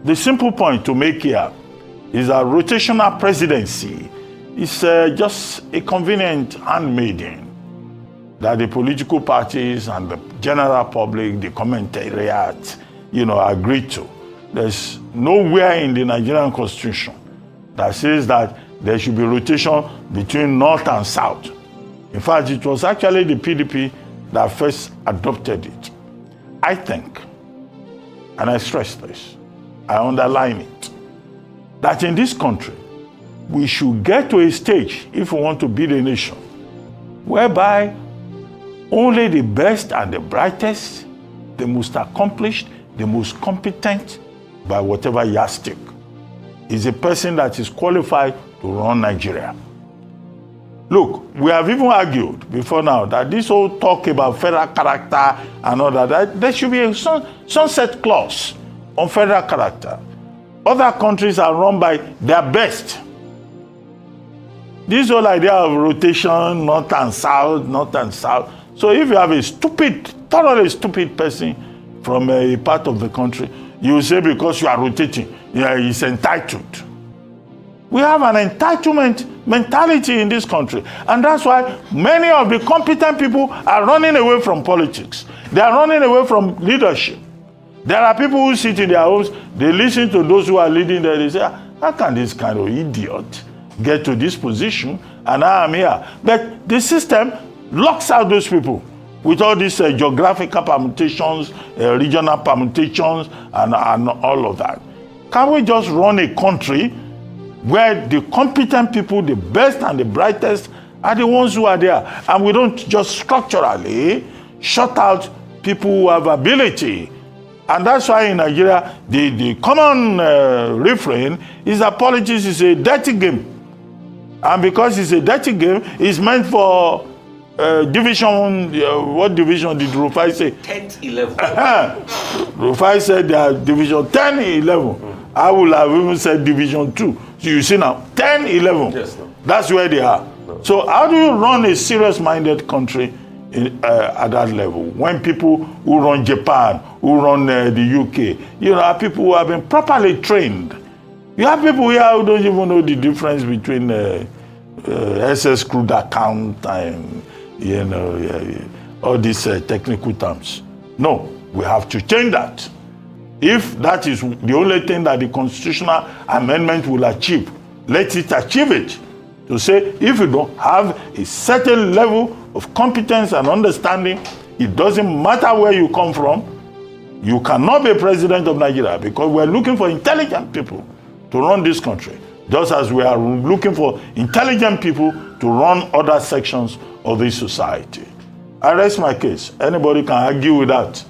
The simple point to make here is that rotational presidency is just a convenient handmaiden that the political parties and the general public, the commentariat, agreed to. There's nowhere in the Nigerian Constitution that says that there should be rotation between North and South. In fact, it was actually the PDP that first adopted it. I think, and I stress this, I underline it, that in this country, we should get to a stage, if we want to build a nation, whereby only the best and the brightest, the most accomplished, the most competent, by whatever yardstick, is a person that is qualified to run Nigeria. Look, we have even argued before now that this whole talk about federal character and all that there should be a sunset clause on federal character. Other countries are run by their best. This whole idea of rotation, north and south. So if you have a thoroughly stupid person from a part of the country, you say because you are rotating, he's entitled. We have an entitlement mentality in this country. And that's why many of the competent people are running away from politics. They are running away from leadership. There are people who sit in their homes, they listen to those who are leading there, they say, how can this kind of idiot get to this position and I am here? But the system locks out those people with all these geographical permutations, regional permutations, and all of that. Can we just run a country where the competent people, the best and the brightest, are the ones who are there, and we don't just structurally shut out people who have ability? And that's why in Nigeria, the common refrain is that politics is a dirty game. And because it's a dirty game, it's meant for division. What division did Rufai say? 10th, 11th. Rufai said they are division 10, 11. I will have even said division 2. So you see now, 10, 11. Yes, no. That's where they are. No. So how do you run a serious-minded country at that level? When people who run Japan, who run the UK, are people who have been properly trained. You have people here who don't even know the difference between SS crude account and all these technical terms. No, we have to change that. If that is the only thing that the constitutional amendment will achieve, let it achieve it. To say, if you don't have a certain level of competence and understanding, it doesn't matter where you come from, you cannot be president of Nigeria, because we're looking for intelligent people to run this country, just as we are looking for intelligent people to run other sections of this society. I rest my case. Anybody can argue with that.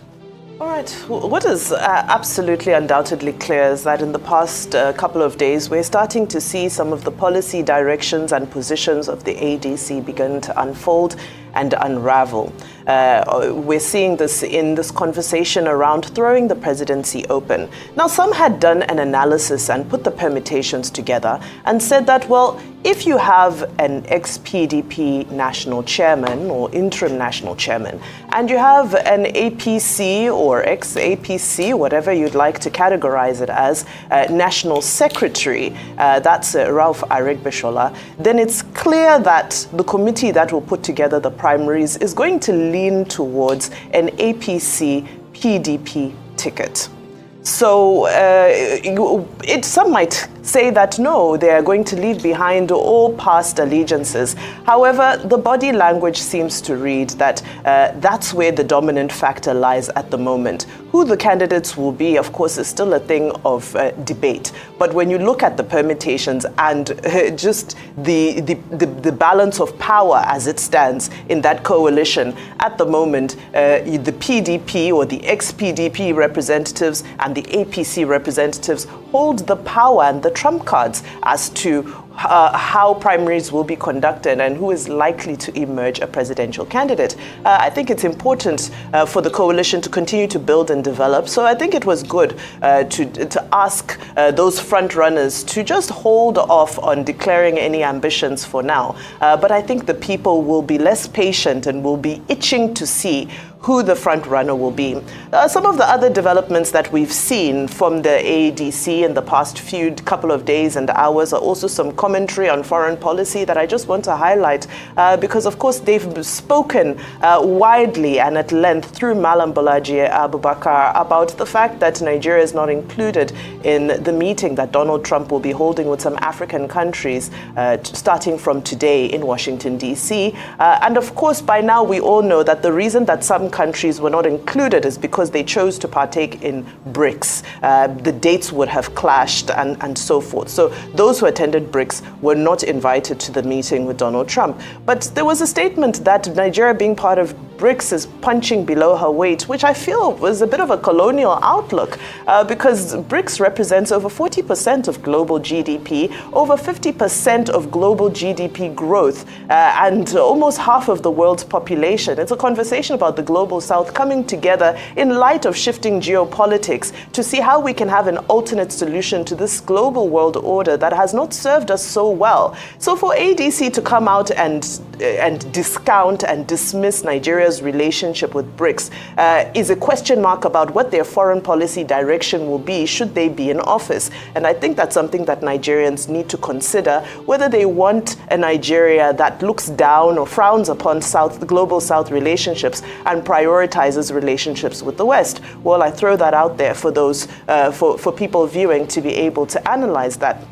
All right. What is absolutely undoubtedly clear is that in the past couple of days, we're starting to see some of the policy directions and positions of the ADC begin to unfold and unravel. We're seeing this in this conversation around throwing the presidency open. Now, some had done an analysis and put the permutations together and said that, well, if you have an ex-PDP national chairman or interim national chairman, and you have an APC or ex-APC, whatever you'd like to categorize it as, national secretary, that's Ralph Arigbeshola, then it's clear that the committee that will put together the primaries is going to lean towards an APC-PDP ticket. So some might say that no, they are going to leave behind all past allegiances. However, the body language seems to read that that's where the dominant factor lies at the moment. Who the candidates will be, of course, is still a thing of debate. But when you look at the permutations and just the balance of power as it stands in that coalition at the moment, the PDP or the ex-PDP representatives and the APC representatives hold the power and the trump cards as to how primaries will be conducted and who is likely to emerge a presidential candidate. I think it's important for the coalition to continue to build and develop. So I think it was good to ask those front runners to just hold off on declaring any ambitions for now. But I think the people will be less patient and will be itching to see who the front runner will be. Some of the other developments that we've seen from the ADC in the past couple of days and hours are also some commentary on foreign policy that I just want to highlight because, of course, they've spoken widely and at length through Malam Bolaji Abubakar about the fact that Nigeria is not included in the meeting that Donald Trump will be holding with some African countries starting from today in Washington, D.C. And of course, by now we all know that the reason that some countries were not included is because they chose to partake in BRICS. The dates would have clashed and so forth. So those who attended BRICS were not invited to the meeting with Donald Trump. But there was a statement that Nigeria being part of BRICS is punching below her weight, which I feel was a bit of a colonial outlook because BRICS represents over 40% of global GDP, over 50% of global GDP growth, and almost half of the world's population. It's a conversation about the global south coming together in light of shifting geopolitics to see how we can have an alternate solution to this global world order that has not served us so well. So for ADC to come out and discount and dismiss Nigeria's relationship with BRICS is a question mark about what their foreign policy direction will be should they be in office. And I think that's something that Nigerians need to consider, whether they want a Nigeria that looks down or frowns upon the global South relationships and prioritizes relationships with the West. Well, I throw that out there for those, for people viewing to be able to analyze that.